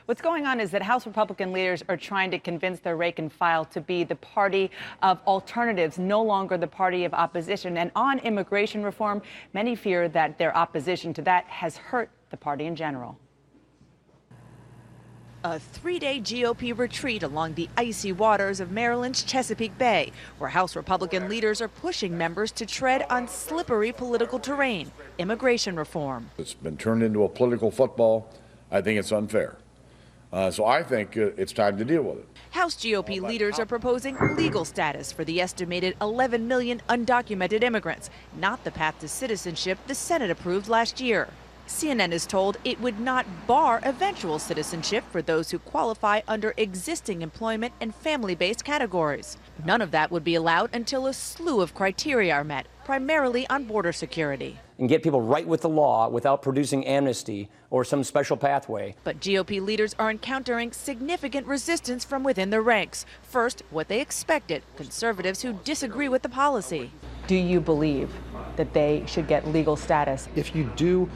What's going on is that House Republican leaders are trying to convince their rank and file to be the party of alternatives, no longer the party of opposition. And on immigration reform, many fear that their opposition to that has hurt the party in general. A three-day GOP retreat along the icy waters of Maryland's Chesapeake Bay, where House Republican leaders are pushing members to tread on slippery political terrain, immigration reform. It's been turned into a political football. I think it's unfair. So I think it's time to deal with it. House GOP leaders are proposing legal status for the estimated 11 million undocumented immigrants, not the path to citizenship the Senate approved last year. CNN is told it would not bar eventual citizenship for those who qualify under existing employment and family-based categories. None of that would be allowed until a slew of criteria are met, primarily on border security. And get people right with the law without producing amnesty or some special pathway. But GOP leaders are encountering significant resistance from within their ranks. First, what they expected, conservatives who disagree with the policy. Do you believe that they should get legal status? If you do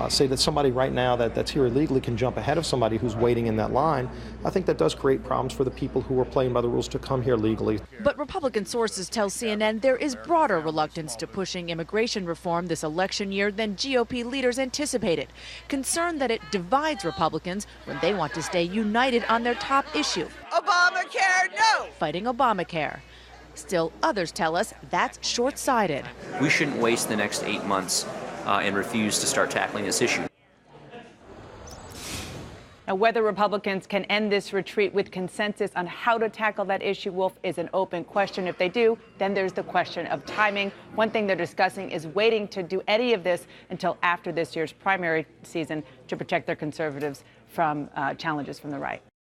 say that somebody right now that's here illegally can jump ahead of somebody who's waiting in that line, I think that does create problems for the people who are playing by the rules to come here legally. But Republican sources tell CNN there is broader reluctance to pushing immigration reform this election year than GOP leaders anticipated, concerned that it divides Republicans when they want to stay united on their top issue. Obamacare, no! Fighting Obamacare. Still, others tell us that's short-sighted. We shouldn't waste the next 8 months and refuse to start tackling this issue. Now, whether Republicans can end this retreat with consensus on how to tackle that issue, Wolf, is an open question. If they do, then there's the question of timing. One thing they're discussing is waiting to do any of this until after this year's primary season to protect their conservatives from challenges from the right.